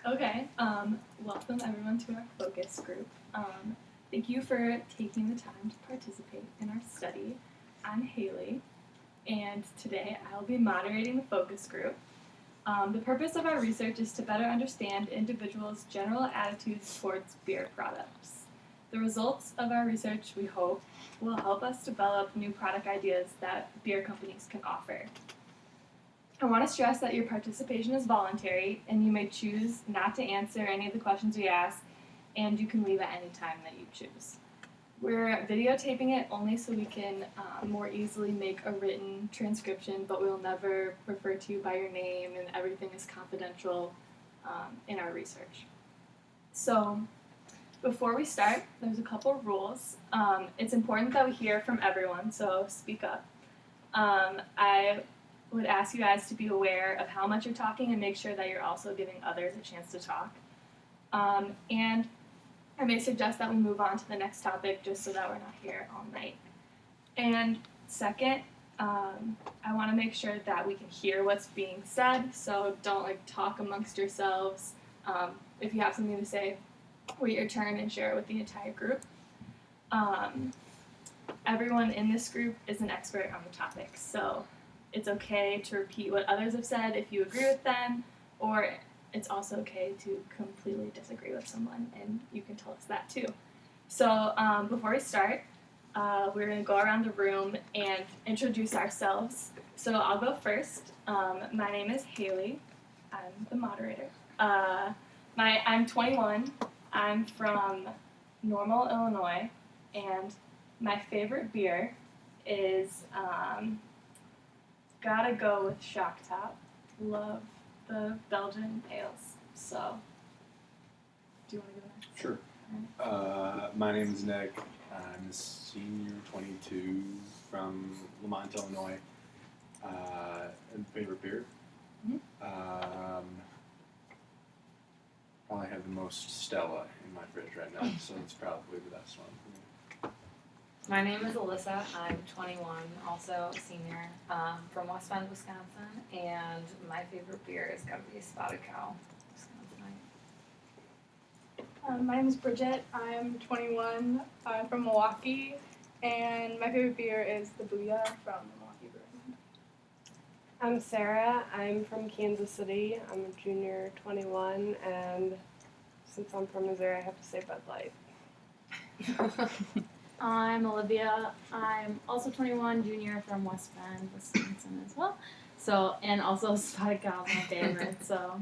Okay, welcome everyone to our focus group. Thank you for taking the time to participate in our study. I'm Haley, and today I'll be moderating the focus group. The purpose of our research is to better understand individuals' general attitudes towards beer products. The results of our research, we hope, will help us develop new product ideas that beer companies can offer. I want to stress that your participation is voluntary, and you may choose not to answer any of the questions we ask, and you can leave at any time that you choose. We're videotaping it only so we can more easily make a written transcription, but we'll never refer to you by your name, and everything is confidential in our research. So, before we start, there's a couple rules. It's important that we hear from everyone, so speak up. I would ask you guys to be aware of how much you're talking and make sure that you're also giving others a chance to talk. And I may suggest that we move on to the next topic just so that we're not here all night. And second, I want to make sure that we can hear what's being said, so don't talk amongst yourselves. If you have something to say, wait your turn and share it with the entire group. Everyone in this group is an expert on the topic, so it's okay to repeat what others have said if you agree with them, or it's also okay to completely disagree with someone, and you can tell us that too. So before we start, we're going to go around the room and introduce ourselves. So I'll go first. My name is Haley. I'm the moderator. I'm 21. I'm from Normal, Illinois, and my favorite beer is gotta go with Shock Top. Love the Belgian ales. So, do you want to go next? Sure. My name is Nick. I'm a senior, 22, from Lamont, Illinois. And favorite beer? Mm-hmm. Probably have the most Stella in my fridge right now, so it's probably the best one for me. My name is Alyssa. I'm 21, also a senior, from West Bend, Wisconsin, and my favorite beer is gotta be Spotted Cow, Wisconsinite. My name is Bridget. I'm 21. I'm from Milwaukee, and my favorite beer is the Booyah from Milwaukee Brewing. I'm Sarah. I'm from Kansas City. I'm a junior, 21, and since I'm from Missouri, I have to say Bud Light. I'm Olivia. I'm also 21, junior from West Bend, Wisconsin as well. So, and also Spotted Cow is my favorite, so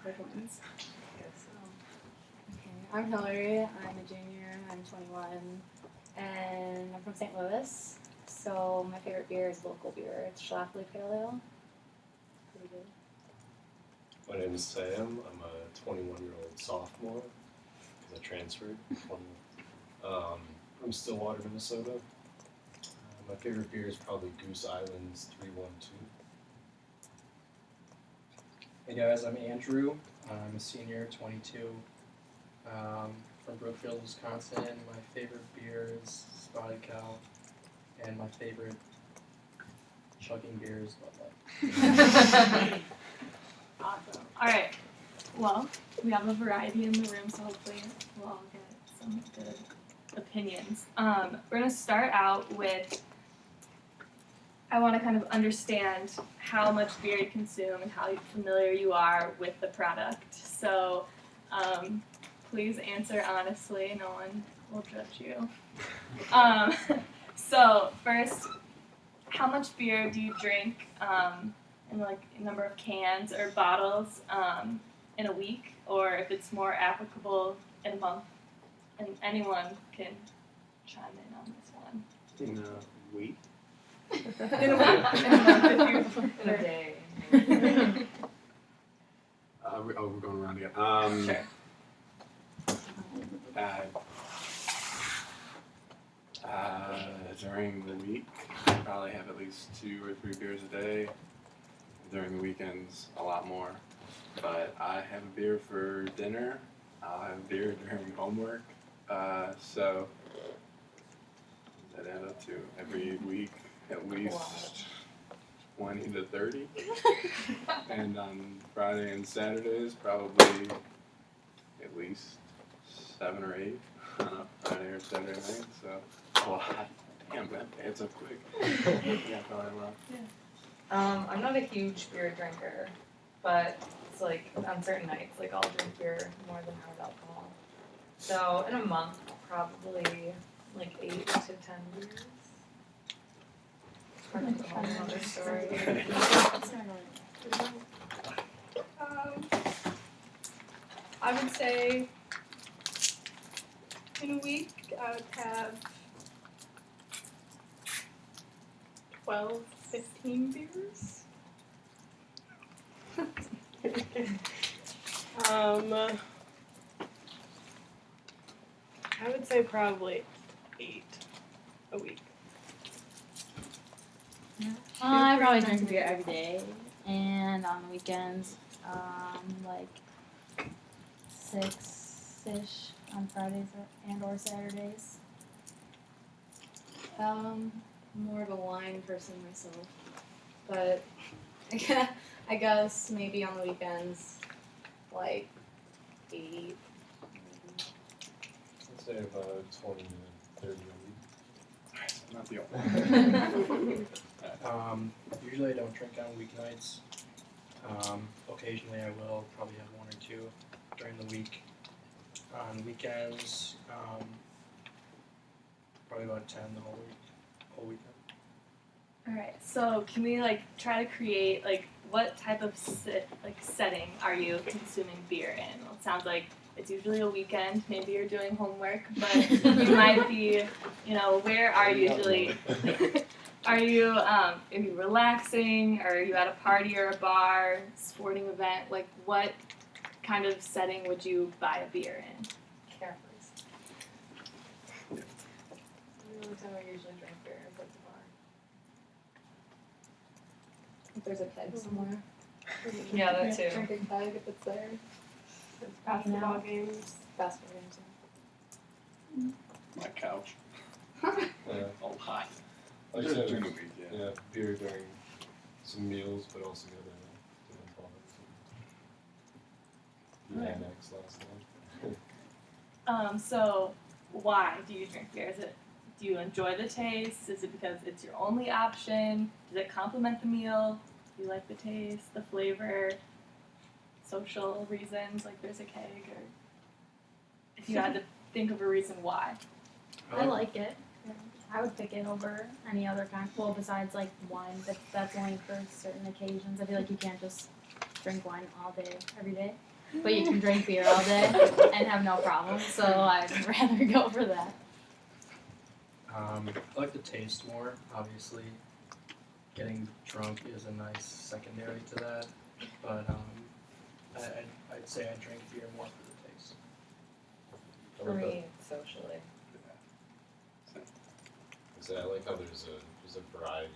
quick ones. Okay, I'm Hillary. I'm a junior. I'm 21, and I'm from St. Louis. So my favorite beer is local beer. It's Schlafly Pale Ale. Pretty good. My name is Sam. I'm a 21-year-old sophomore because I transferred from Stillwater, Minnesota. My favorite beer is probably Goose Island's 312. Hey guys, I'm Andrew. I'm a senior, 22, from Brookfield, Wisconsin. My favorite beer is Spotted Cow, and my favorite chugging beer is Bud Light. Awesome. All right. Well, we have a variety in the room, so hopefully we'll all get some good opinions. We're going to start out with, I want to kind of understand how much beer you consume and how familiar you are with the product. So please answer honestly. No one will judge you. So first, how much beer do you drink in a number of cans or bottles in a week, or if it's more applicable in a month? And anyone can chime in on this one. In a week? In a week? In a month, if you In a day. We're going around again. Sure. During the week, I probably have at least 2 or 3 beers a day. During the weekends, a lot more. But I have a beer for dinner. I'll have a beer during homework. So that add up to every week at least 20 to 30. And on Friday and Saturdays, probably at least 7 or 8 on a Friday or Saturday night. So a lot. Damn, that adds up quick. Yeah, probably a lot. I'm not a huge beer drinker, but it's like on certain nights, like I'll drink beer more than hard alcohol. So in a month, probably like 8 to 10 beers. That's a whole other story. I would say in a week I would have 12, 15 beers. I would say probably 8 a week. I probably drink beer every day, and on the weekends, like 6-ish on Fridays or Saturdays. More of a wine person myself, but I guess maybe on the weekends, like 8. Maybe. I'd say about 20 to 30 a week. Not the only. Usually I don't drink on weeknights. Occasionally I will probably have 1 or 2 during the week. On weekends, probably about 10 the whole weekend. Alright, so can we like try to create like what type of setting are you consuming beer in? Well, it sounds like it's usually a weekend, maybe you're doing homework, but you might be, where are you usually? Are you relaxing? Are you at a party or a bar, sporting event? Like what kind of setting would you buy a beer in? Carefrees. The only time I usually drink beer is at the bar. If there's a keg somewhere. Yeah, that too. Drinking keg if it's there. Basketball games. Basketball games. My couch. Yeah. A lot. Like I Just said, during the week, yeah. yeah, beer during some meals, but also the other annex last night. So why do you drink beer? Do you enjoy the taste? Is it because it's your only option? Does it complement the meal? Do you like the taste, the flavor, social reasons, like there's a keg, or if you had to think of a reason why? I like it. I would pick it over any other kind. Well, besides like wine, but that's only for certain occasions. I feel like you can't just drink wine all day, every day. But you can drink beer all day and have no problem. So I'd rather go for that. I like the taste more. Obviously, getting drunk is a nice secondary to that. But I'd say I drink beer more for the taste. For me, socially. I like how there's a variety.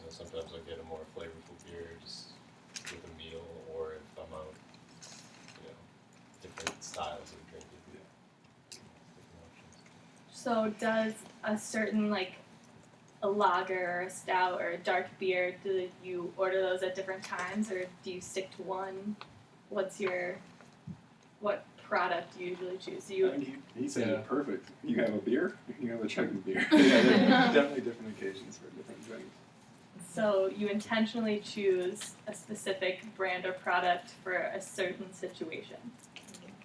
Sometimes I'll get a more flavorful beer just with a meal, or if I'm out, different styles of drinking. Different options. So does a certain a lager or a stout or a dark beer, do you order those at different times or do you stick to one? What product do you usually choose? He said Yeah. it perfect. You have a beer, you have a chug of beer. Yeah, there's definitely different occasions for different drinks. So you intentionally choose a specific brand or product for a certain situation.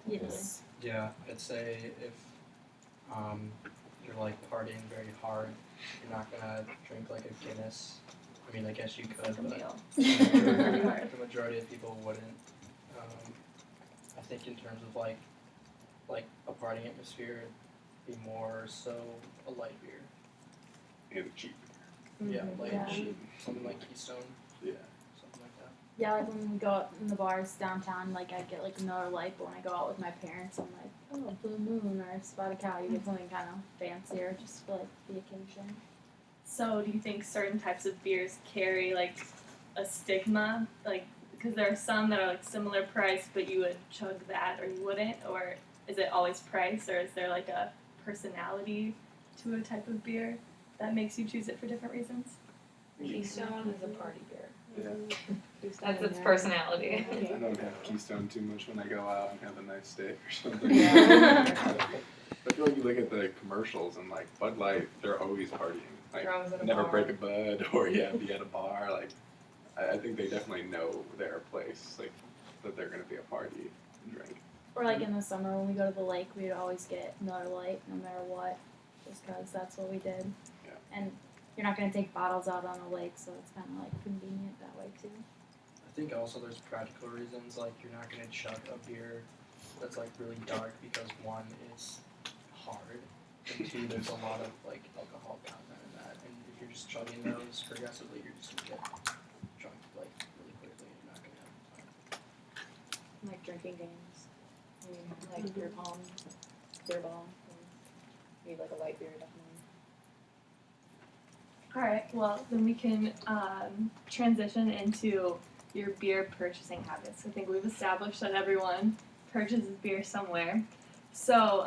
Yes. Yeah, I'd say if you're partying very hard, you're not gonna drink like a Guinness. I mean, I guess you could, It's like a but meal. the majority of people wouldn't. I think in terms of like a party atmosphere, it'd be more so a light beer. And cheap. Yeah, light Yeah. and cheap, something like Keystone, Yeah. something like that. Yeah, like when we go out in the bars downtown, I get a Miller Lite, but when I go out with my parents, I'm like, oh, Blue Moon or Spotted Cow. You get something kind of fancier just for the occasion. So do you think certain types of beers carry a stigma? Because there are some that are similar price, but you would chug that or you wouldn't? Or is it always price, or is there a personality to a type of beer that makes you choose it for different reasons? Keystone is a party beer. Yeah. That's its personality. I don't have Keystone too much when I go out and have a nice steak or something. Yeah. I feel like you look at the commercials and like Bud Light, they're always partying. Like They're always at a never bar. break a bud or be at a bar. Like I think they definitely know their place, like that they're gonna be a party and drink. Or like in the summer when we go to the lake, we'd always get Miller Lite no matter what, just because that's what we did. Yeah. And you're not going to take bottles out on the lake, so it's kind of like convenient that way too. I think also there's practical reasons, like you're not gonna chug a beer that's like really dark because one, it's hard, and two, there's a lot of like alcohol content in that, and if you're just chugging those progressively, you're just gonna get drunk like really quickly, and you're not gonna have time. Like drinking games. I mean, like beer pong, beer ball. You need like a light beer, definitely. All right, well, then we can transition into your beer purchasing habits. I think we've established that everyone purchases beer somewhere. So,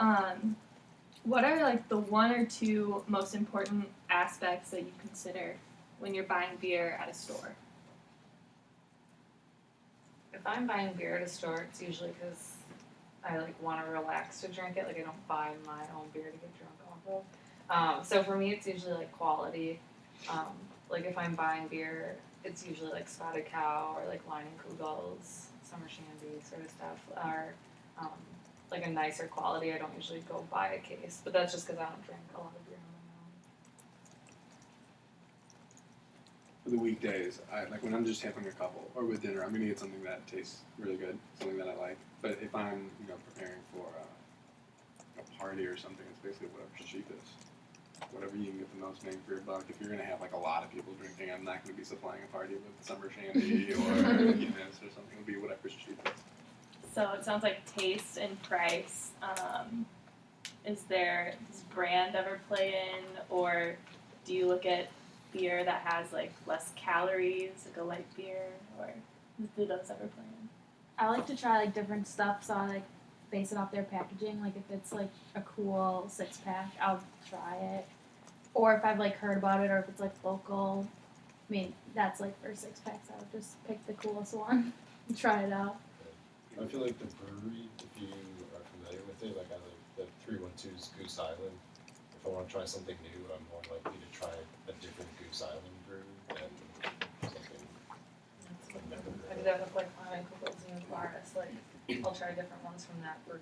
what are like the one or two most important aspects that you consider when you're buying beer at a store? If I'm buying beer at a store, it's usually because I like want to relax to drink it. Like I don't buy my own beer to get drunk off of. So for me, it's usually like quality. Like if I'm buying beer, it's usually like Spotted Cow or like Wine and Kugels, Summer Shandy sort of stuff, or like a nicer quality. I don't usually go buy a case, but that's just because I don't drink a lot of beer on For the weekdays, I like when I'm just having a couple or with dinner, I'm gonna get something that tastes really good, something that I like. But if I'm preparing for a party or something, it's basically whatever's cheapest. Whatever you can get the most bang for your buck. If you're gonna have like a lot of people drinking, I'm not gonna be supplying a party with Summer Shandy or Guinness or something. It'll be whatever's cheapest. So it sounds like taste and price. Does brand ever play in, or do you look at beer that has like less calories, like a light beer, or do those ever play in? I like to try like different stuff, so I like base it off their packaging. Like if it's like a cool 6-pack, I'll try it. Or if I've like heard about it, or if it's like local. I mean, that's like for 6-packs, I would just pick the coolest one and try it out. I feel like the brewery, if you are familiar with it, like I like the 312's Goose Island. If I want to try something new, I'm more likely to try a different Goose Island brew than something I've never I heard do of. that with like Wine and Kugels and Forest. Like I'll try different ones from that brewery.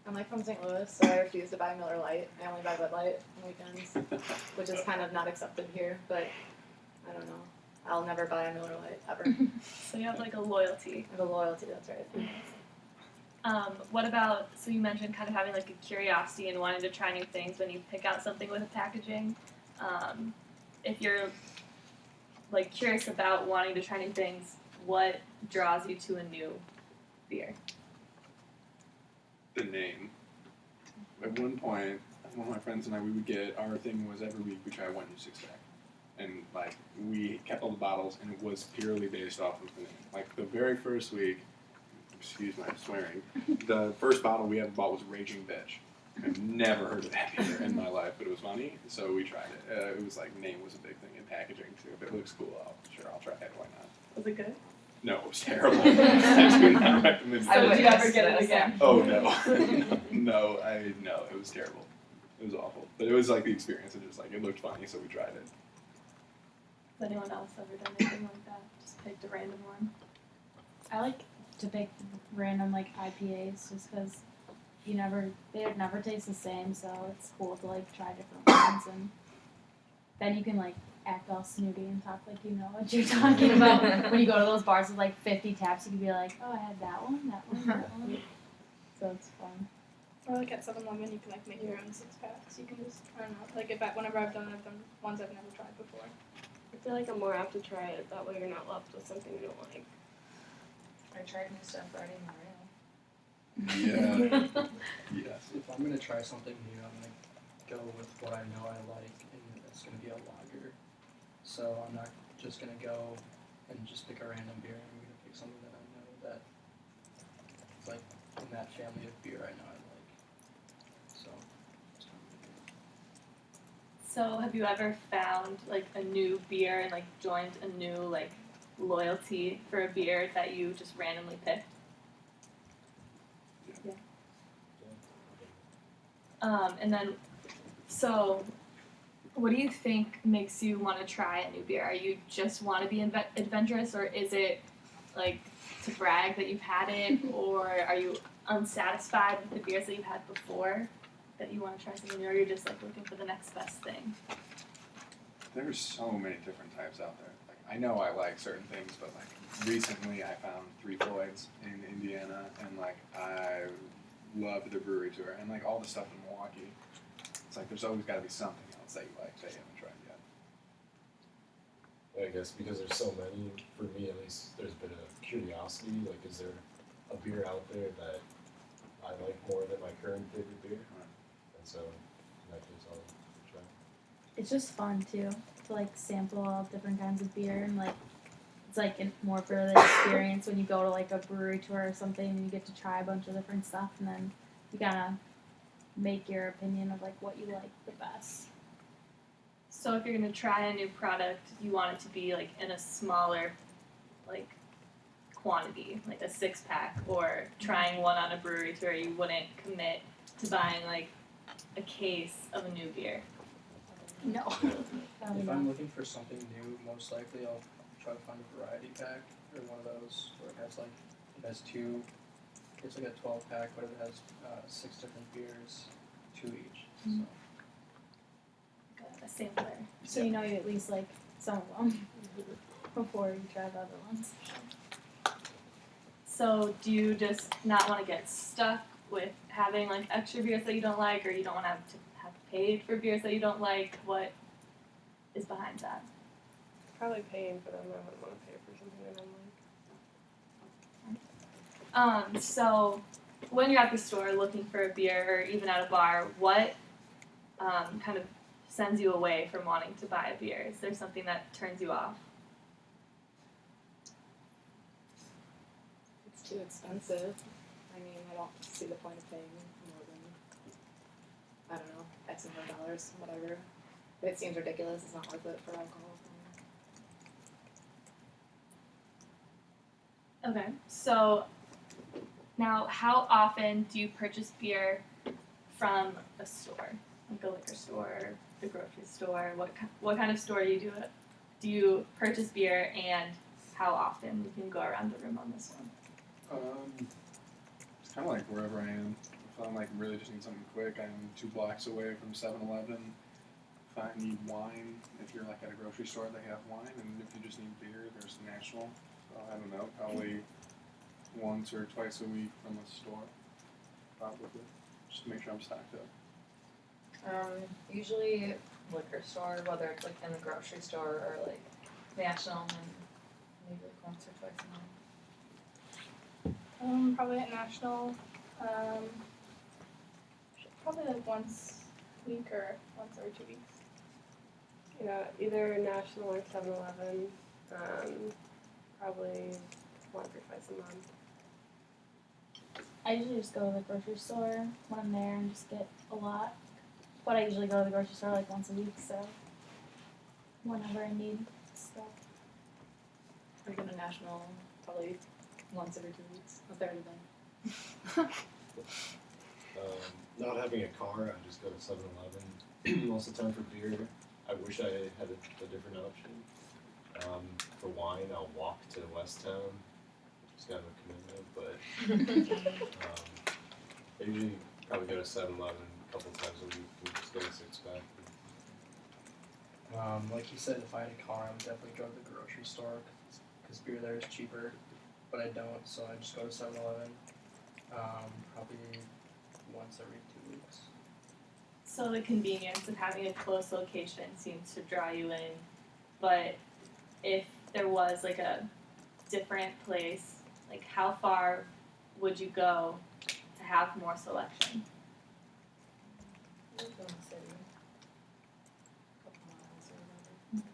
I'm like from St. Louis, so I refuse to buy Miller Lite. I only buy Bud Light on weekends, which is kind of not accepted here, but I don't know. I'll never buy a Miller Lite, ever. So you have like a loyalty. I have a loyalty, that's right. What about, so you mentioned kind of having like a curiosity and wanting to try new things when you pick out something with a packaging. If you're like curious about wanting to try new things, what draws you to a new beer? The name. At one point, one of my friends and I, we would get, our thing was every week we try one new 6-pack. And like, we kept all the bottles and it was purely based off of the name. Like the very first week, excuse my swearing, the first bottle we ever bought was Raging Bitch. I've never heard of that beer in my life, but it was funny, so we tried it. It was like, name was a big thing, and packaging too. If it looks cool, I'll try it, why not? Was it good? No, it was terrible. I do not recommend I So would did you yes ever get to it this. again? Oh no. No, it was terrible. It was awful. But it was like the experience of just like, it looked funny, so we tried it. Has anyone else ever done anything like that? Just picked a random one? I like to pick random like IPAs just because they would never taste the same, so it's cool to like try different ones, and then you can like act all snooty and talk like you know what you're talking about. When you go to those bars with like 50 taps, you can be like, oh, I had that one, that one. So it's fun. Or like at 7-Eleven, you can like make your own 6-packs. You can just, I don't know, like whenever I've done ones I've never tried before. I feel like I'm more apt to try it. That way you're not left with something you don't like. I tried new stuff Friday in Yeah. Yes. If I'm gonna try something new, I'm gonna go with what I know I like, and it's gonna be a lager. So I'm not just gonna go and just pick a random beer. I'm gonna pick something that I know that it's like in that family of beer I know I like. So. So have you ever found like a new beer and like joined a new like loyalty for a beer that you just randomly picked? Yeah. And then, so what do you think makes you want to try a new beer? Are you just want to be adventurous, or is it like to brag that you've had it, or are you unsatisfied with the beers that you've had before that you want to try something new, or you're just like looking for the next best thing? There's so many different types out there. Like I know I like certain things, but like recently I found Three Floyds in Indiana, and like I loved the brewery tour, and like all the stuff in Milwaukee. It's like there's always got to be something else that you like that you haven't tried yet. I guess because there's so many, for me at least, there's been a curiosity. Like, is there a beer out there that I like more than my current favorite beer? And so, in that case, I'll try. It's just fun too to like sample all different kinds of beer and like it's like more for the experience when you go to like a brewery tour or something and you get to try a bunch of different stuff and then you gotta make your opinion of like what you like the best. So if you're gonna try a new product, you want it to be like in a smaller, like quantity, like a 6-pack, or trying one on a brewery tour. You wouldn't commit to buying like a case of a new beer. No. If I'm looking for something new, most likely I'll try to find a variety pack or one of those where it has two. It's like a 12-pack, but it has 6 different beers, 2 each. So. A sampler. So you know you at least like some of them before you try the other ones. So do you just not want to get stuck with having like extra beers that you don't like, or you don't want to have paid for beers that you don't like? What is behind that? Probably paying for them. I wouldn't want to pay for something I don't like. So when you're at the store looking for a beer, or even at a bar, what kind of sends you away from wanting to buy a beer? Is there something that turns you off? It's too expensive. I mean, I don't see the point of paying more than, I don't know, X amount of dollars, whatever. If it seems ridiculous, it's not worth it for alcohol. Okay, so now how often do you purchase beer from a store, like a liquor store, the grocery store? What kind of store do you do it? Do you purchase beer, and how often? We can go around the room on this one. It's kind of like wherever I am. If I'm like really just need something quick, I'm 2 blocks away from 7-Eleven. If I need wine, if you're like at a grocery store, they have wine, and if you just need beer, there's National. So I don't know, probably once or twice a week from a store, probably, just to make sure I'm stocked up. Usually liquor store, whether it's like in the grocery store or like National, and maybe like once or twice a month. Probably at National. Probably like once a week or once every 2 weeks. Yeah, either National or 7-Eleven. Probably once or twice a month. I usually just go to the grocery store when I'm there and just get a lot. But I usually go to the grocery store like once a week, so whenever I need stuff. I go to National probably once every 2 weeks, a third of them. Not having a car, I just go to 7-Eleven most of the time for beer. I wish I had a different option. For wine, I'll walk to West Town. It's kind of a commitment, but I usually probably go to 7-Eleven a couple times a week and just get a 6-pack. Like you said, if I had a car, I would definitely go to the grocery store because beer there is cheaper, but I don't, so I just go to 7-Eleven probably once every 2 weeks. So the convenience of having a close location seems to draw you in, but if there was like a different place, like how far would you go to have more selection? I live in the city. A couple miles or whatever.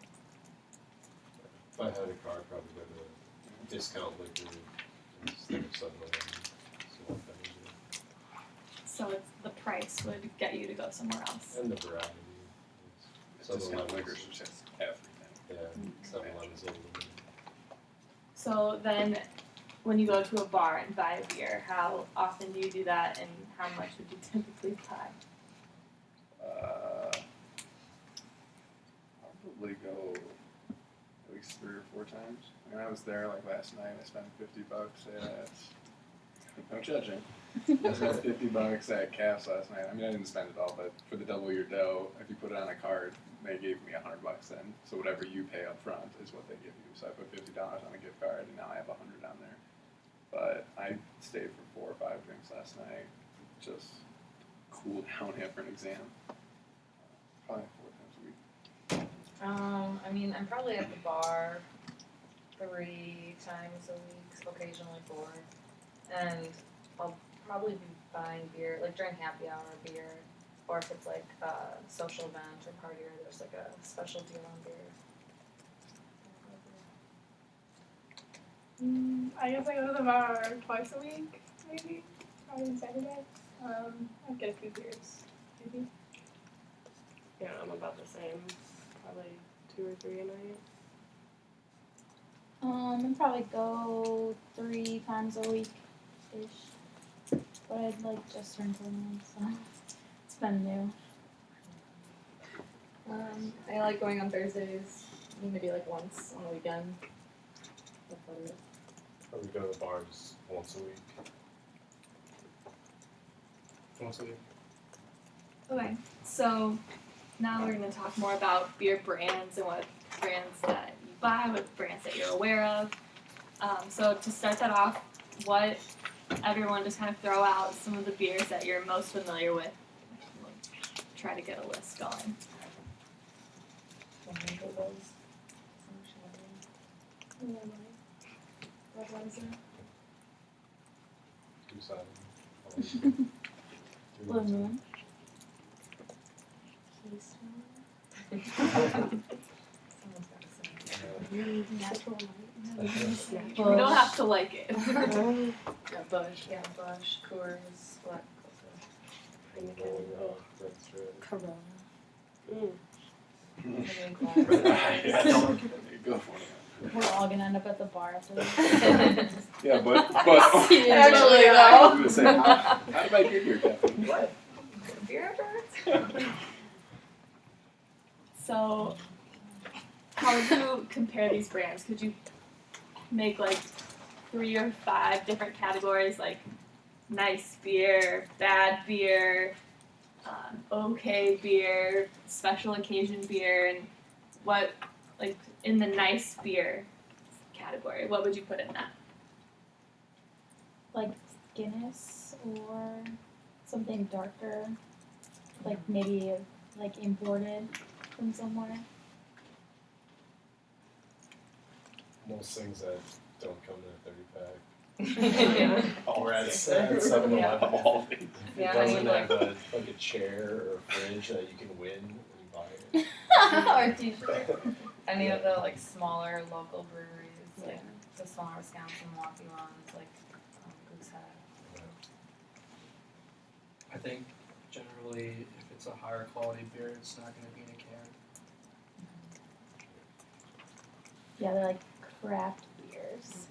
If I had a car, I'd probably go to discount liquor instead of 7-Eleven. So it's the price would get you to go somewhere else. And the variety. Discount liquor is just everything. Yeah, 7-Eleven's a little bit. So then, when you go to a bar and buy a beer, how often do you do that, and how much would you typically buy? Probably go at least 3 or 4 times. I mean, I was there like last night. I spent $50 at. No judging. I spent $50 at Cass last night. I mean, I didn't spend it all, but for the double your dough, if you put it on a card, they gave me $100 then. So whatever you pay up front is what they give you. So I put $50 on a gift card, and now I have $100 on there. But I stayed for 4 or 5 drinks last night, just cool down after an exam. Probably 4 times a week. I mean, I'm probably at the bar 3 times a week, occasionally 4, and I'll probably be buying beer, like during happy hour beer, or if it's like a social event or party or there's like a special deal on beer. I guess I go to the bar twice a week, maybe. Friday and Saturday. I'd get a few beers, maybe. Yeah, I'm about the same. Probably 2 or 3 a night. I'd probably go 3 times a week ish. But I'd like just turned 21, so it's been new. I like going on Thursdays, maybe like once on the weekend. That's about it. Probably go to the bars once a week. Once a week. Okay, so now we're going to talk more about beer brands and what brands that you buy, what brands that you're aware of. So to start that off, what everyone just kind of throw out some of the beers that you're most familiar with. We'll try to get a list going. Goose Island. Blue Moon. Natural light. You don't have to like it. Yeah, Bush, Coors, what? Corona. Go for it. We're all gonna end up at the bar after this. Yeah, but Actually, I though. was gonna say, how did I get here, Kathleen? What? Beer brands? So, how would you compare these brands? Could you make like 3 or 5 different categories, like nice beer, bad beer, okay beer, special occasion beer, and what, like in the nice beer category, what would you put in that? Like Guinness or something darker, like maybe like imported from somewhere. Most things that don't come in a 30-pack. Or at 7-Eleven. Yeah, It I doesn't mean, have like a chair or a fridge that you can win when you buy it. Or t-shirt. Any of the like smaller local breweries, like the smaller Wisconsin, Milwaukee ones, like Goose Head. I think generally, if it's a higher quality beer, it's not going to be in a can. Yeah, they're like craft beers.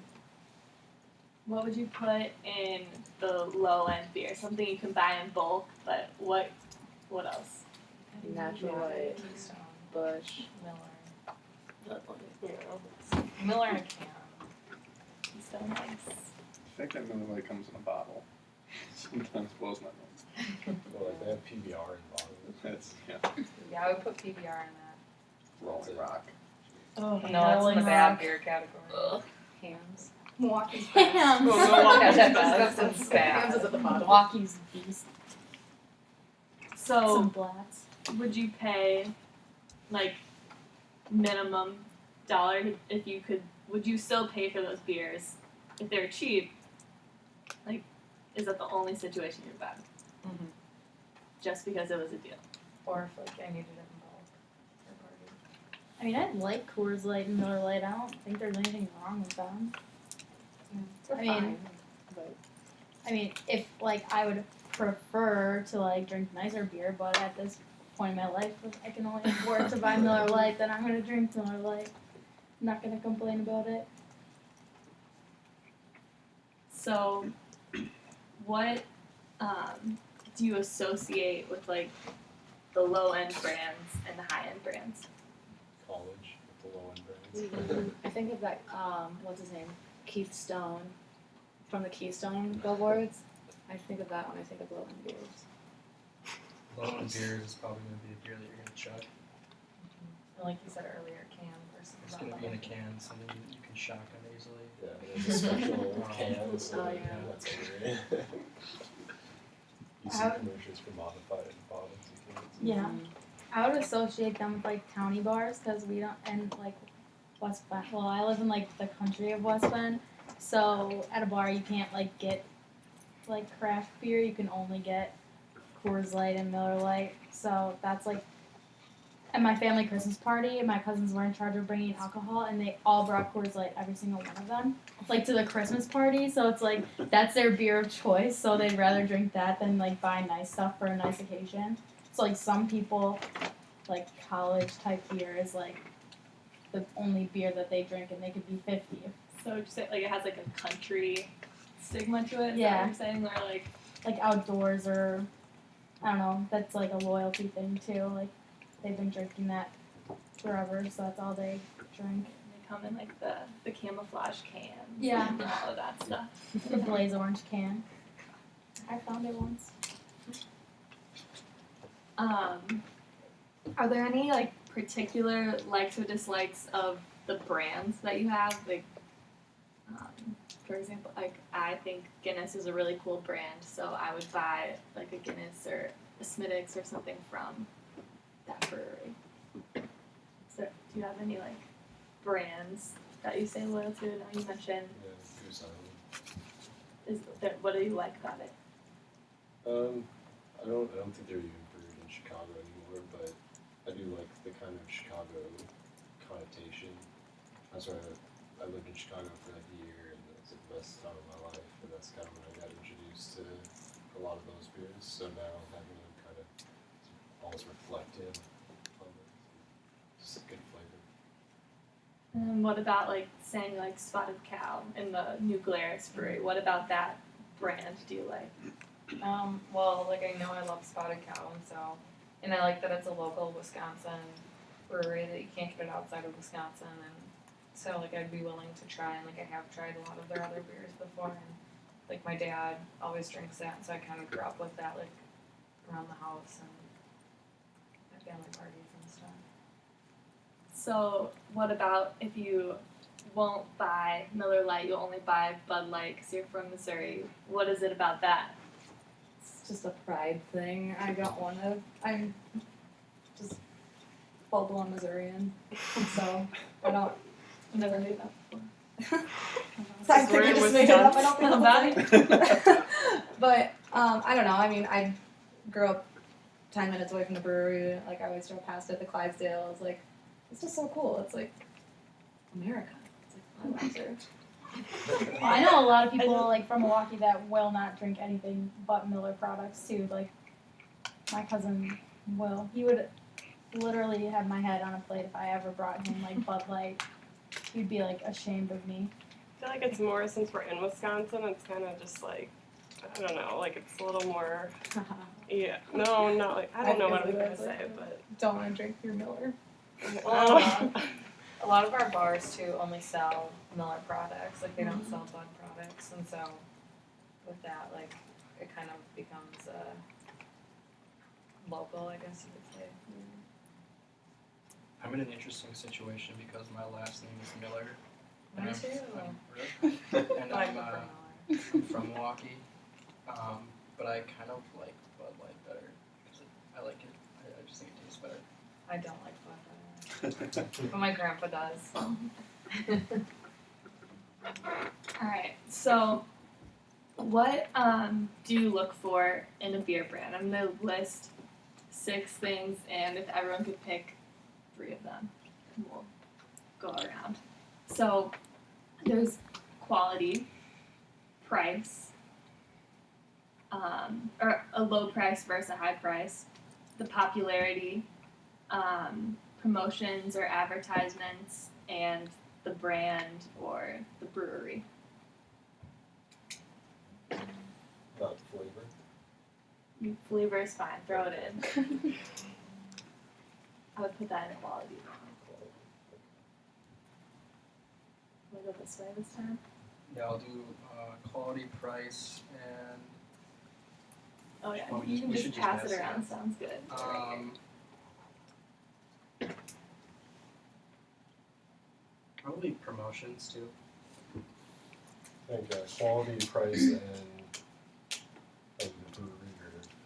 What would you put in the low end beer? Something you can buy in bulk, but what else? Natural light, Keystone, Bush. Miller. Yeah. Miller in a can. So nice. I think that Miller Lite comes in a bottle. Sometimes blows my mind. Well, like they have PBR in bottles. That's, yeah, Yeah, I would put PBR in that. Rolling Rock. Oh, No, it's in the bad beer category. Hams. Milwaukee's Hams. Milwaukee's best. Hams bad. is at the bottom. Milwaukee's beast. So, Some blats. would you pay like minimum $1 if you could? Would you still pay for those beers if they're cheap? Like, is that the only situation you're bad? Mhm. Just because it was a deal? Or if like I needed it in bulk for party. I mean, I like Coors Light and Miller Lite. I don't think there's anything wrong with them. They're I mean- fine, but I mean, if like I would prefer to like drink nicer beer, but at this point in my life if I can only afford to buy Miller Lite, then I'm gonna drink Miller Lite. I'm not gonna complain about it. So, what do you associate with like the low end brands and the high end brands? College with the low end brands. I think of that, what's his name? Keith Stone from the Keystone billboards. I think of that when I think of low end beers. Low end beer is probably going to be a beer that you're going to chug. And like you said earlier, can versus It's going to be in a can, something you can shotgun easily. Yeah, there's a special can, so Oh, yeah. that's great. You see commercials for modified bottles of cans. Yeah. I would associate them with like towny bars because we don't, and like West Bend. Well, I live in like the country of West Bend, so at a bar you can't like get like craft beer. You can only get Coors Light and Miller Lite. So that's like at my family Christmas party. My cousins were in charge of bringing alcohol, and they all brought Coors Light, every single one of them, like to the Christmas party. So it's like that's their beer of choice. So they'd rather drink that than like buy nice stuff for a nice occasion. So like some people, like college type beer is like the only beer that they drink, and they could be 50. So would you say like it has like a country stigma to it? Is that Yeah. what you're saying? Or like Outdoors, or I don't know. That's like a loyalty thing too. Like they've been drinking that forever, so that's all they drink. they come in like the camouflage cans. Yeah. And all of that stuff. The blaze orange can. I found it once. Are there any like particular likes or dislikes of the brands that you have? Like, for example, like I think Guinness is a really cool brand, so I would buy like a Guinness or a Smithwick's or something from that brewery. So, do you have any like brands that you say loyal to? Now you mentioned. Yeah, Goose Island. Is there, what do you like about it? I don't think they're even brewed in Chicago anymore, but I do like the kind of Chicago connotation. That's why I lived in Chicago for like a year, and it was the best time of my life, and that's kind of when I got introduced to a lot of those beers. So now having them kind of almost reflective on it, just a good flavor. And what about like saying like Spotted Cow in the New Glarus Brewery? What about that brand do you like? Well, like I know I love Spotted Cow, and I like that it's a local Wisconsin brewery that you can't get it outside of Wisconsin, and so like I'd be willing to try, and like I have tried a lot of their other beers before, and like my dad always drinks that, and so I kind of grew up with that like around the house and at family parties and stuff. So what about if you won't buy Miller Lite, you only buy Bud Light because you're from Missouri? What is it about that? It's just a pride thing. I'm just full-blown Missourian, so I don't. I've never heard that before. So I think I just made it up. I don't think about it. But I don't know. I mean, I grew up 10 minutes away from the brewery. Like I always drove past it, the Clydesdales. Like it's just so cool. It's like America. It's like Budweiser. Well, I know a lot of people like from Milwaukee that will not drink anything but Miller products too. Like my cousin will. He would literally have my head on a plate if I ever brought him like Bud Light. He'd be like ashamed of me. I feel like it's more since we're in Wisconsin. It's kind of just like I don't know, like it's a little more. Yeah, no, not like I don't know what I'm gonna say, but Don't want to drink your Miller. I A lot of our bars too only sell Miller products. Like they don't sell Bud products, and so with that, like it kind of becomes local, I guess you could say. I'm in an interesting situation because my last name is Miller. Me And too. really? And I'm I'm from Milwaukee, but I kind of like Bud Light better because I like it. I just think it tastes better. I don't like Bud, but my grandpa does. Alright, so what do you look for in a beer brand? I'm going to list 6 things, and if everyone could pick 3 of them, we'll go around. So there's quality, price, or a low price versus a high price, the popularity, promotions or advertisements, and the brand or the brewery. About flavor. Flavor is fine. Throw it in. I would put that in quality. We'll go this way this time. Yeah, I'll do quality, price, and Oh yeah, Well, we you just- can we just should just pass pass it it around. out. Sounds good. Probably promotions too. I think quality, price, and the brewery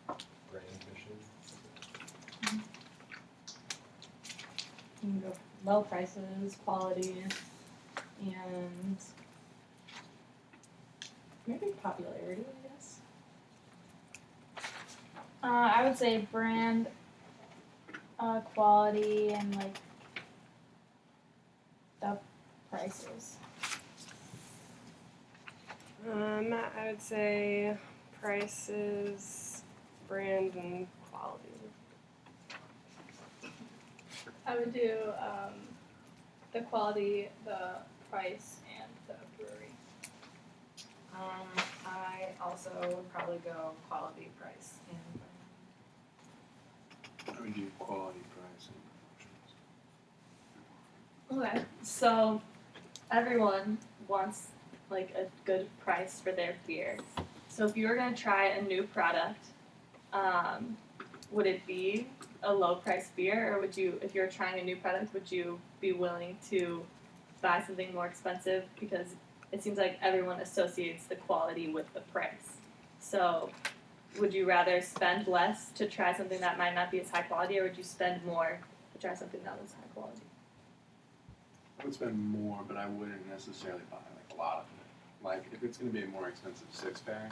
or brand mission. You can go low prices, quality, and maybe popularity, I guess. I would say brand, quality, and like the prices. I would say prices, brand, and quality. I would do the quality, the price, and the brewery. I also would probably go quality, price, and I would do quality, price, and Okay, so everyone wants like a good price for their beer. So if you were gonna try a new product, would it be a low price beer, or would you, if you're trying a new product, would you be willing to buy something more expensive? Because it seems like everyone associates the quality with the price. So would you rather spend less to try something that might not be as high quality, or would you spend more to try something that was high quality? I would spend more, but I wouldn't necessarily buy like a lot of it. Like if it's going to be a more expensive 6-pack,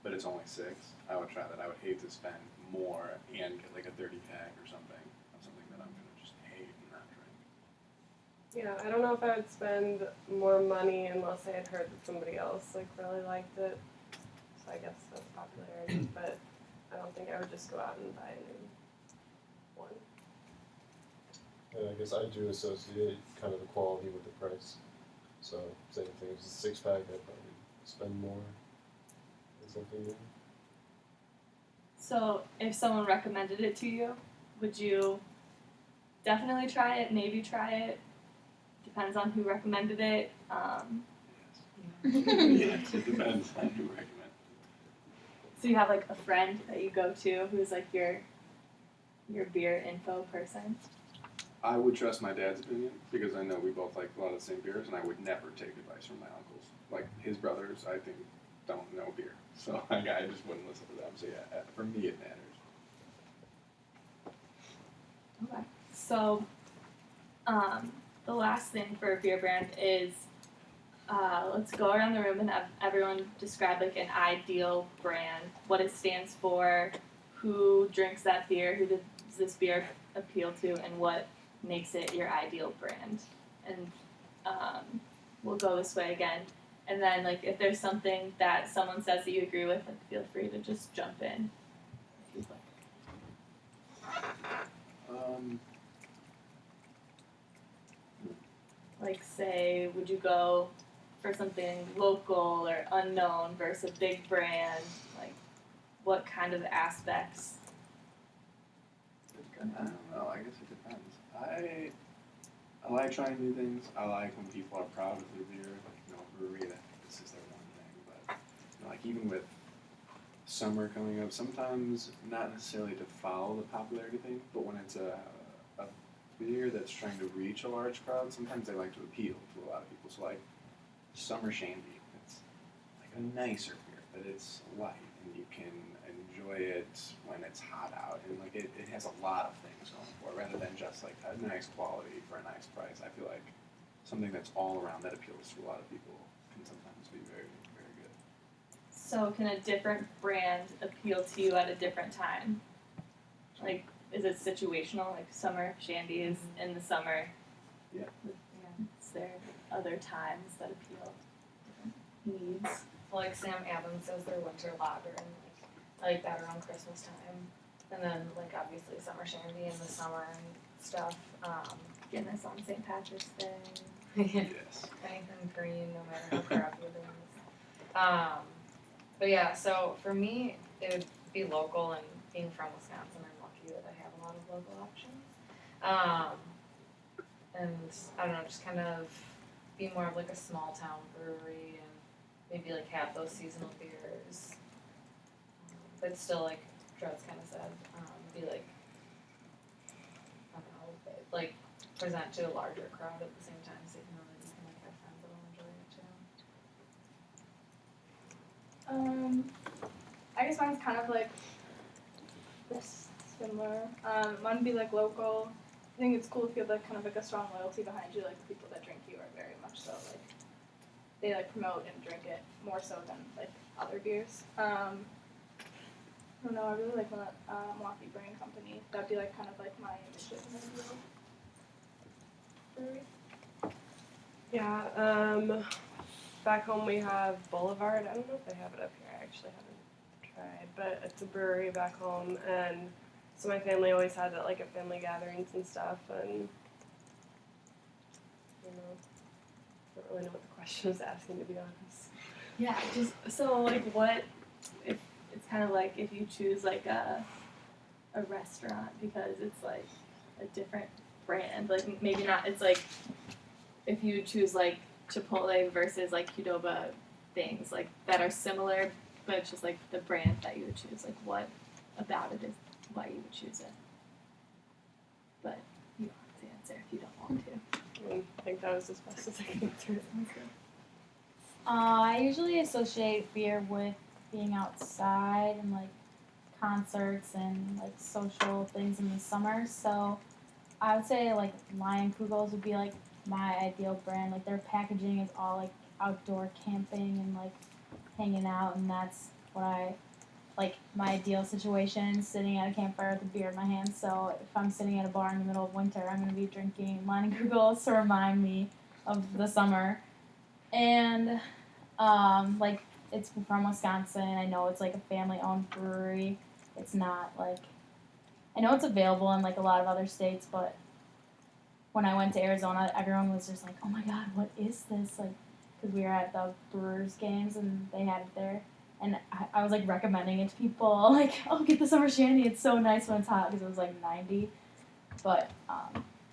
but it's only 6, I would try that. I would hate to spend more and get like a 30-pack or something of something that I'm going to just hate and not drink. Yeah, I don't know if I would spend more money unless I had heard that somebody else like really liked it. So I guess that's popularity, but I don't think I would just go out and buy a new one. And I guess I do associate kind of the quality with the price. So same thing, if it's a 6-pack, I'd probably spend more on something new. So if someone recommended it to you, would you definitely try it, maybe try it? Depends on who recommended it. Yes, it depends on who recommends. So you have like a friend that you go to who's like your beer info person. I would trust my dad's opinion because I know we both like a lot of the same beers, and I would never take advice from my uncles. Like his brothers, I think, don't know beer, so like, I just wouldn't listen to them. So yeah, for me it matters. Okay. So the last thing for a beer brand is let's go around the room and have everyone describe like an ideal brand, what it stands for, who drinks that beer, who does this beer appeal to, and what makes it your ideal brand. And we'll go this way again. And then like if there's something that someone says that you agree with, like feel free to just jump in if you'd like. Like say, would you go for something local or unknown versus a big brand? Like what kind of aspects would go I down? don't know. I guess it depends. I like trying new things. I like when people are proud of their beer. Like, you know, brewery, that this is their one thing. But you know, like even with summer coming up, sometimes not necessarily to follow the popularity thing, but when it's a beer that's trying to reach a large crowd, sometimes they like to appeal to a lot of people. So like summer shandy, it's like a nicer beer, but it's light and you can enjoy it when it's hot out, and like it has a lot of things going for it rather than just like a nice quality for a nice price. I feel like something that's all around that appeals to a lot of people can sometimes be very, very good. So can a different brand appeal to you at a different time? Like, is it situational? Like summer shandy is in the summer. Yeah. Is there other times that appeal different needs? like Sam Adams says their winter lager, and like I like that around Christmas time. And then like obviously summer shandy in the summer and stuff. Getting us on St. Patrick's Day. Yes. Anything green, no matter how crappy it is. But yeah, so for me, it would be local, and being from Wisconsin, I'm lucky that I have a lot of local options. And I don't know, just kind of be more of like a small town brewery, and maybe like have those seasonal beers, but still like Dred's kind of said, be like, I don't know, like present to a larger crowd at the same time, so you know that you can like have friends that'll enjoy it too. I guess mine's kind of like this similar. Mine would be like local. I think it's cool if you have like kind of like a strong loyalty behind you. Like the people that drink you are very much so like they like promote and drink it more so than like other beers. I don't know. I really like Milwaukee Brewing Company. That'd be like kind of like my initiative in the brewery. Yeah, back home we have Boulevard. I don't know if they have it up here. I actually haven't tried, but it's a brewery back home, and so my family always has it like at family gatherings and stuff, and you know, I don't really know what the question was asking, to be honest. Yeah, just so like what if it's kind of like if you choose like a restaurant because it's like a different brand, like maybe not, it's like if you choose like Chipotle versus like Qdoba things like that are similar, but it's just like the brand that you would choose, like what about it is why you would choose it. But you don't have to answer if you don't want to. I think that was as best as I can answer it. Sounds good. I usually associate beer with being outside and like concerts and like social things in the summer. So I would say like Lion Kugels would be like my ideal brand. Like their packaging is all like outdoor camping and like hanging out, and that's what I like my ideal situation, sitting at a campfire with a beer in my hand. So if I'm sitting at a bar in the middle of winter, I'm gonna be drinking Lion Kugels to remind me of the summer. And like it's from Wisconsin. I know it's like a family-owned brewery. It's not like I know it's available in like a lot of other states, but when I went to Arizona, everyone was just like, "Oh my God, what is this?" Like, because we were at the Brewers games and they had it there, and I was like recommending it to people, like, "Oh, get the summer shandy. It's so nice when it's hot," because it was like 90. But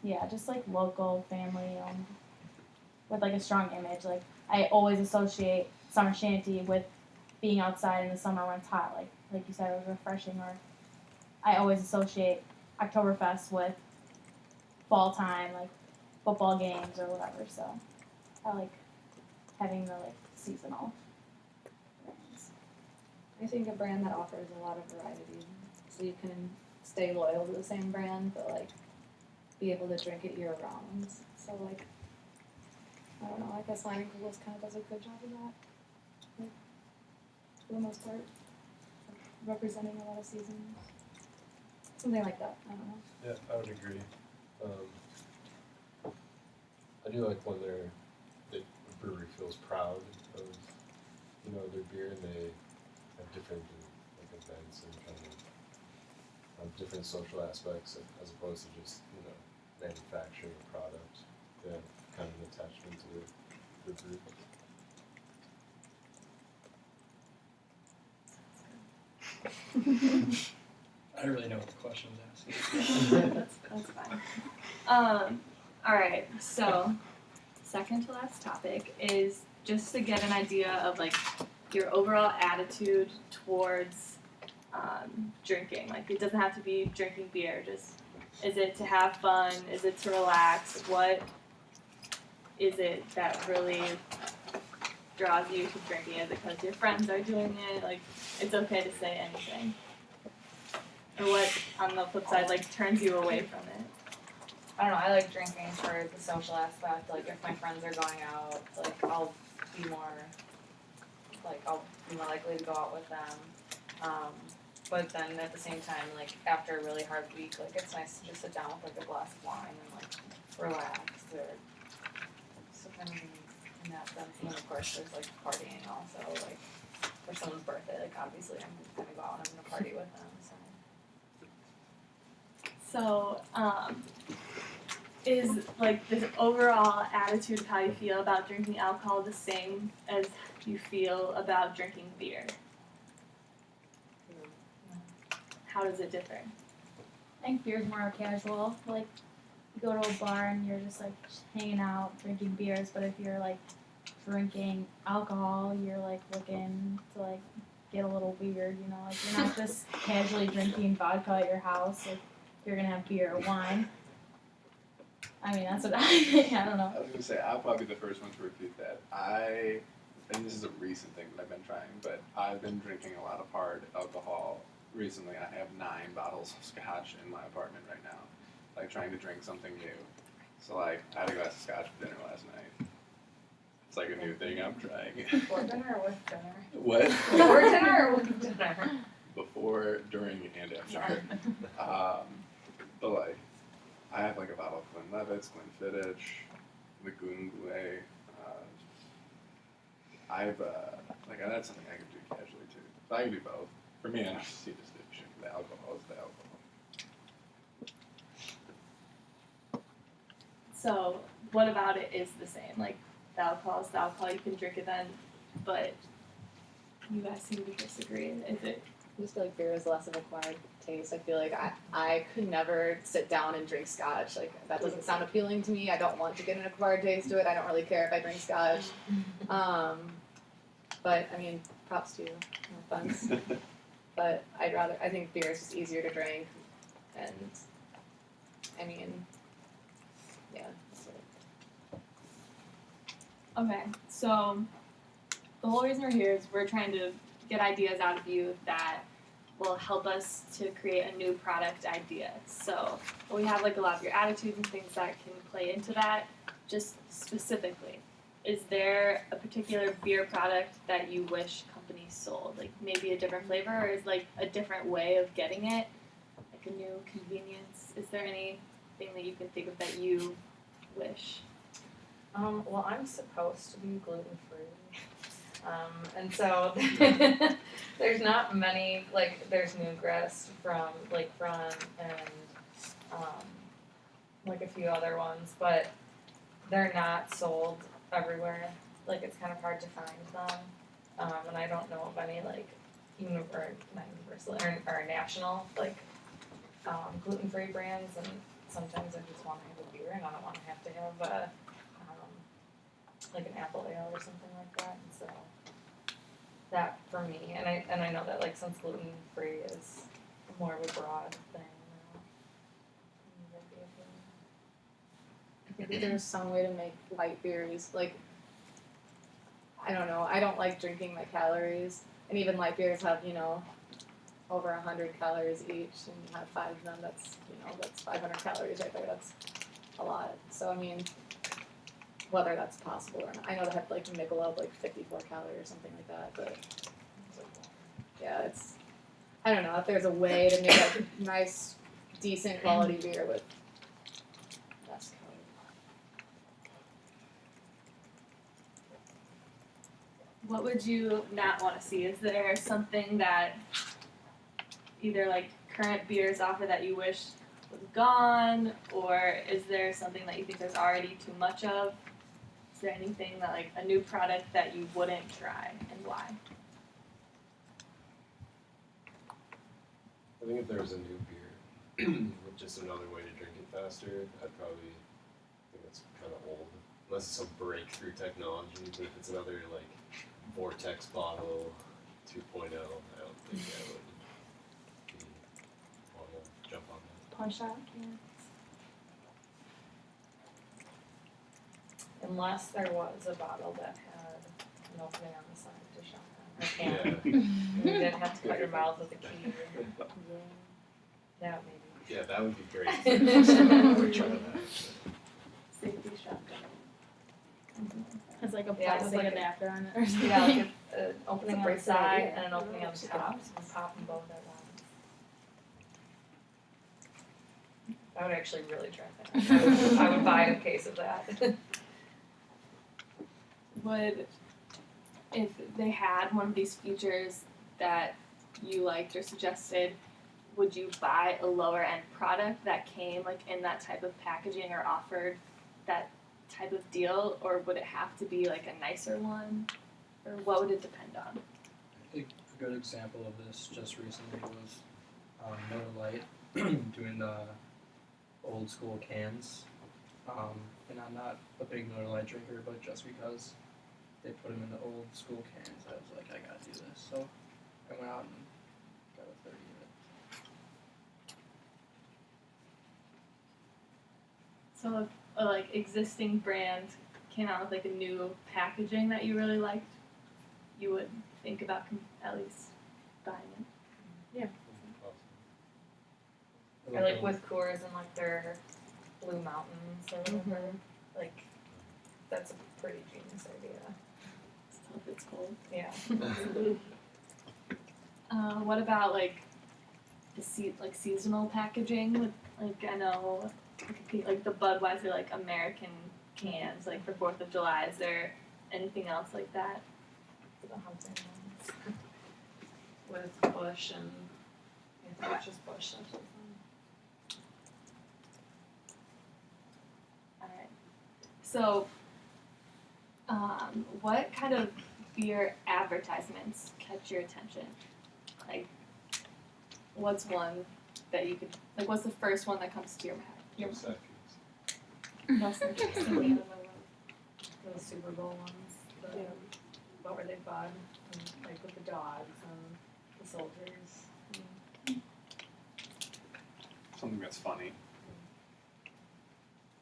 yeah, just like local, family-owned, with like a strong image. Like I always associate summer shanty with being outside in the summer when it's hot, like you said, it was refreshing. Or I always associate Oktoberfest with fall time, like football games or whatever. So I like having the like seasonal brands. I think a brand that offers a lot of variety, so you can stay loyal to the same brand, but like be able to drink it year round. So like, I don't know. I guess Lion Kugels kind of does a good job of that, like, for the most part, like, representing a lot of seasons, something like that. I don't know. Yeah, I would agree. I do like when the brewery feels proud of, you know, their beer, and they have different like events and kind of different social aspects as opposed to just, you know, manufacturing a product. They have kind of an attachment to the brew. I don't really know what the question was asking. that's fine. All right, so second to last topic is just to get an idea of like your overall attitude towards drinking. Like it doesn't have to be drinking beer. Just is it to have fun? Is it to relax? What is it that really draws you to drinking? Is it because your friends are doing it? Like it's okay to say anything. Or what, on the flip side, like turns you away from it? I don't know, I like drinking for the social aspect. Like if my friends are going out, like I'll be more likely to go out with them. But then at the same time, like after a really hard week, like it's nice to just sit down with like a glass of wine and like relax, or so kind of in that sense. And then of course there's like partying also, like for someone's birthday, like obviously I'm gonna go out and I'm gonna party with them. So So, is like the overall attitude of how you feel about drinking alcohol the same as you feel about drinking beer? How does it differ? I think beer's more casual. Like, you go to a bar and you're just like hanging out, drinking beers. But if you're like drinking alcohol, you're like looking to like get a little weird. You know, like you're not just casually drinking vodka at your house. Like, you're gonna have beer or wine. I mean, that's what I think. I don't know. I was gonna say I'll probably be the first one to refute that. And this is a recent thing that I've been trying, but I've been drinking a lot of hard alcohol recently. I have 9 bottles of scotch in my apartment right now, like trying to drink something new. So like I had a glass of scotch for dinner last night. It's like a new thing I'm trying. Before dinner or with dinner? What? Before dinner or with dinner? Before, during, and after. But like, I have like a bottle of Glenlivet's, Glenfiddich, Lagoon Goulet. That's something I can do casually too. So I can do both. For me, I just see distinction. The alcohol is the alcohol. So, what about it is the same? Like, the alcohol is the alcohol. You can drink it then, but you guys seem to disagree. Is it? I just feel like beer is less of an acquired taste. I feel like I could never sit down and drink scotch. Like, that doesn't sound appealing to me. I don't want to get an acquired taste to it. I don't really care if I drink scotch. But, I mean, props to you. No offense. But I think beer is just easier to drink. And, I mean, yeah. That's it. Okay, so the whole reason we're here is we're trying to get ideas out of you that will help us to create a new product idea. So we have like a lot of your attitudes and things that can play into that. Just specifically, is there a particular beer product that you wish companies sold? Like maybe a different flavor, or is like a different way of getting it? Like a new convenience? Is there anything that you can think of that you wish? Well, I'm supposed to be gluten-free. And so there's not many, like, there's Newgrass from Lakefront and, like a few other ones, but they're not sold everywhere. Like, it's kind of hard to find them. And I don't know of any, like, not universal, or national, like, gluten-free brands, and sometimes I just want to have a beer and I don't want to have a like an apple ale or something like that, and so that for me, and I know that like since gluten free is more of a broad thing now. Maybe there's some way to make light beers. Like, I don't know. I don't like drinking my calories, and even light beers have, you know, over 100 calories each, and you have 5 of them. That's 500 calories right there. That's a lot. So I mean, whether that's possible or not. I know they have like Michelob, like 54 calories or something like that, but yeah, it's, I don't know, if there's a way to make like a nice, decent quality beer with less calories. What would you not want to see? Is there something that either like current beers offer that you wish was gone, or is there something that you think there's already too much of? Is there anything that like a new product that you wouldn't try, and why? I think if there was a new beer with just another way to drink it faster, I'd probably think that's kind of old. Unless it's some breakthrough technology, but if it's another like Vortex bottle 2.0, I don't think I would want to jump on that. Punch out. Yeah. Unless there was a bottle that had an opening on the side to shotgun. Or can. You didn't have to cut your mouth with a key. That maybe. Yeah, that would be great. I would try that. Safety shotgun. It's like a Yeah, it's plastic like adapter on it or something. Yeah, like an opening on the bracelet, side yeah. and an opening on the top. So you can pop them both at once. I would actually really try that. I would buy a case of that. Would, if they had one of these features that you liked or suggested, would you buy a lower end product that came like in that type of packaging or offered that type of deal, or would it have to be like a nicer one, or what would it depend on? I think a good example of this just recently was Miller Lite doing the old school cans. And I'm not a big Miller Lite drinker, but just because they put them in the old school cans, I was like, I gotta do this. So I went out and got a 30 of it. So if a like existing brand came out with like a new packaging that you really liked, you would think about at least buying it. Or like with Coors and like their Blue Mountains or whatever. Like, that's a pretty genius idea. Still if it's cold. Yeah. What about like the seasonal packaging? With like I know like the Budweiser like American cans like for 4th of July. Is there anything else like that? The hunting ones. With Bush and I think it's just Bush. Alright. So, what kind of beer advertisements catch your attention? Like, what's one that you could, like, what's the first one that comes to your mind? No second. The Super Bowl ones. What were they fun? Like with the dogs and the soldiers. Something that's funny.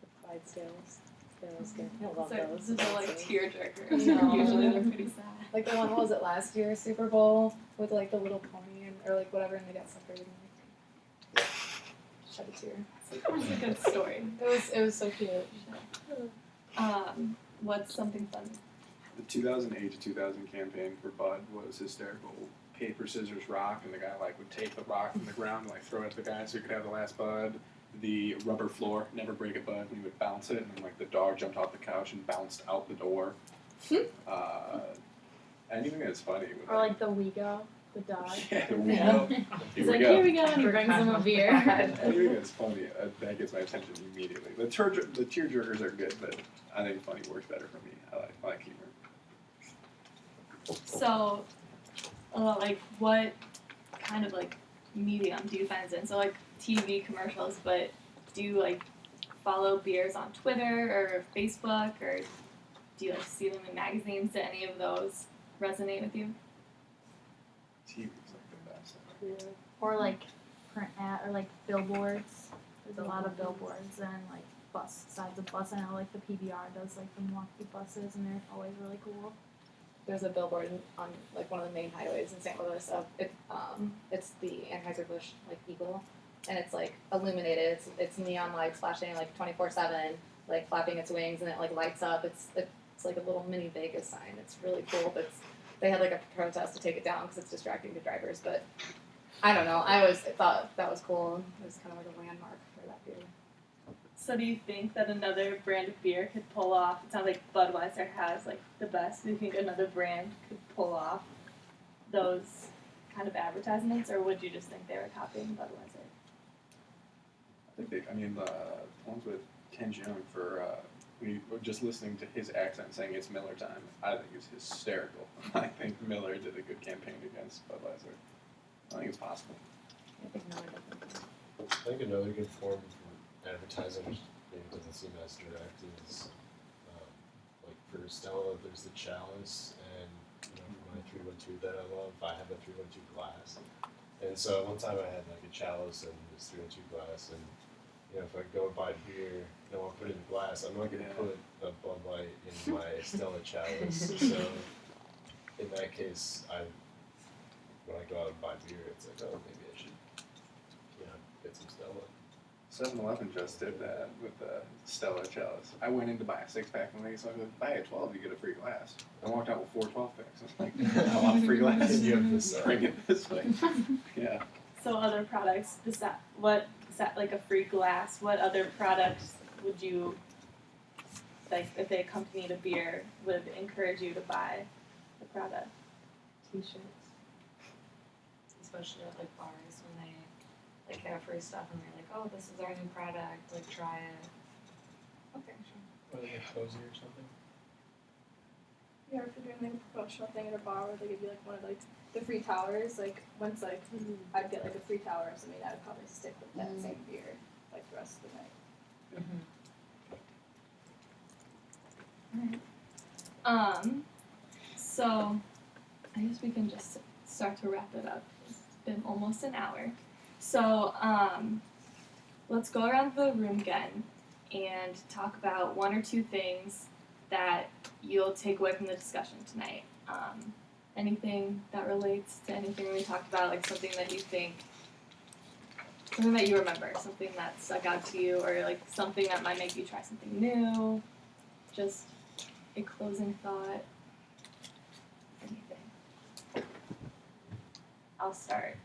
The Clydesdales. They always good. I love So those. those are like tearjerkers. No. Usually they're pretty sad. Like the one, what was it, last year, Super Bowl, with like the little pony or like whatever, and they got separated and like shed a tear. It's a good story. It was so cute. What's something fun? The 2008 to 2000 campaign for Bud was hysterical. Paper, scissors, rock, and the guy like would take the rock from the ground and like throw it at the guy so he could have the last Bud. The rubber floor, never break a Bud, and he would bounce it, and then like the dog jumped off the couch and bounced out the door. Anything that's funny. With, Or like the Wego, the dog. Yeah, the Wego. He's Here like, we go. here we go, and he brings him a beer. Anything that's funny, that gets my attention immediately. The tearjerkers are good, but I think funny works better for me. I like humor. So, like, what kind of like medium do you find it's in? So like TV commercials, but do you like follow beers on Twitter or Facebook, or do you like see them in magazines? Do any of those resonate with you? TV's like the best. Yeah. Or like print ad or like billboards. There's a lot of billboards and like bus sides of bus. I know like the PBR does like the Milwaukee buses, and they're always really cool. There's a billboard on like one of the main highways in St. Louis. It's the Anheuser-Busch like Eagle, and it's like illuminated. It's neon lights flashing like 24/7, like flapping its wings, and it like lights up. It's like a little mini Vegas sign. It's really cool. But they had like a protest to take it down because it's distracting to drivers. But I don't know. I always thought that was cool. It was kind of like a landmark for that beer. So do you think that another brand of beer could pull off? It sounds like Budweiser has like the best. Do you think another brand could pull off those kind of advertisements, or would you just think they were copying Budweiser? I think the ones with Ken Jeong for we were just listening to his accent saying it's Miller time. I think it's hysterical. I think Miller did a good campaign against Budweiser. I think it's possible. I think no, definitely. I think another good form of advertising, which maybe doesn't seem as direct, is like for Stella, there's the chalice, and for my 312 that I love, I have a 312 glass. And so one time I had like a chalice and this 312 glass, and if I go and buy beer and I want to put it in a glass, I'm not going to put a Bud Light in my Stella chalice. So in that case, when I go out and buy beer, it's like, oh, maybe I should get some Stella. 7-Eleven just did that with the Stella chalice. I went in to buy a 6-pack and they said, buy a 12, you get a free glass. I walked out with 4 12-packs. I was like, I want a free glass. You have this, Bring it this way. Yeah. So other products, like a free glass, what other products would you, like if they accompanied a beer, would encourage you to buy the product? T-shirts. Especially at like bars when they like have free stuff and they're like, oh, this is our new product, like try it. Okay, sure. Or like a cozy or something. Yeah, or if you're doing like a promotional thing at a bar where they give you like one of like the free towers, like once like I'd get like a free tower or something, I'd probably stick with that same beer like the rest of the night. So I guess we can just start to wrap it up. It's been almost an hour. So let's go around the room again and talk about one or two things that you'll take away from the discussion tonight. Anything that relates to anything we talked about, like something that you think, something that you remember, something that stuck out to you, or like something that might make you try something new. Just a closing thought. Anything. I'll start.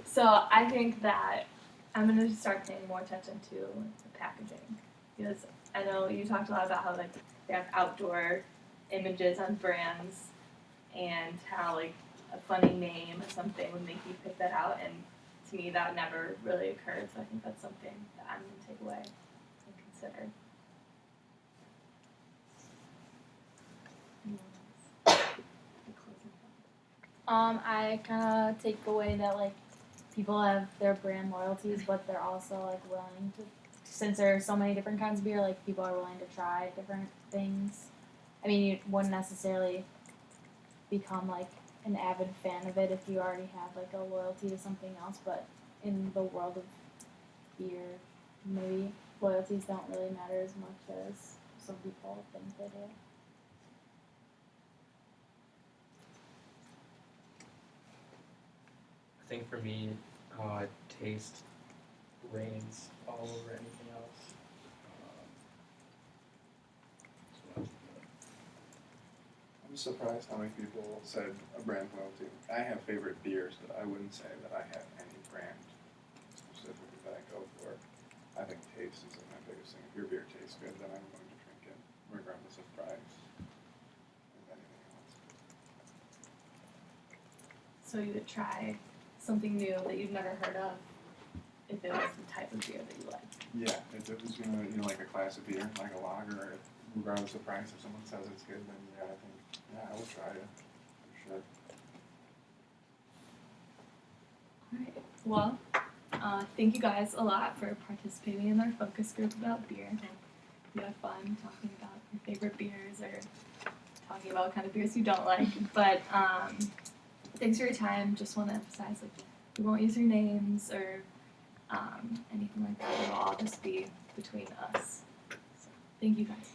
So I think that I'm going to start paying more attention to the packaging, because I know you talked a lot about how like they have outdoor images on brands and how like a funny name or something would make you pick that out, and to me that never really occurred, so I think that's something that I'm going to take away and consider. I kind of take away that like people have their brand loyalties, but they're also like willing to, since there are so many different kinds of beer, like people are willing to try different things. I mean, you wouldn't necessarily become like an avid fan of it if you already have like a loyalty to something else, but in the world of beer, maybe loyalties don't really matter as much as some people think they do. I think for me, taste reigns all over anything else. So I'm surprised how many people said a brand loyalty. I have favorite beers, but I wouldn't say that I have any brand specifically that I go for. I think taste is my biggest thing. If your beer tastes good, then I'm going to drink it, regardless of price and anything else. So you would try something new that you've never heard of if it was the type of beer that you like. Yeah, if it was like a classic beer, like a lager, regardless of price, if someone says it's good, then I think I will try it for sure. Alright, well, thank you guys a lot for participating in our focus group about beer. I hope you had fun talking about your favorite beers or talking about what kind of beers you don't like. But thanks for your time. Just want to emphasize, like, we won't use your names or anything like that. It'll all just be between us. So, thank you guys.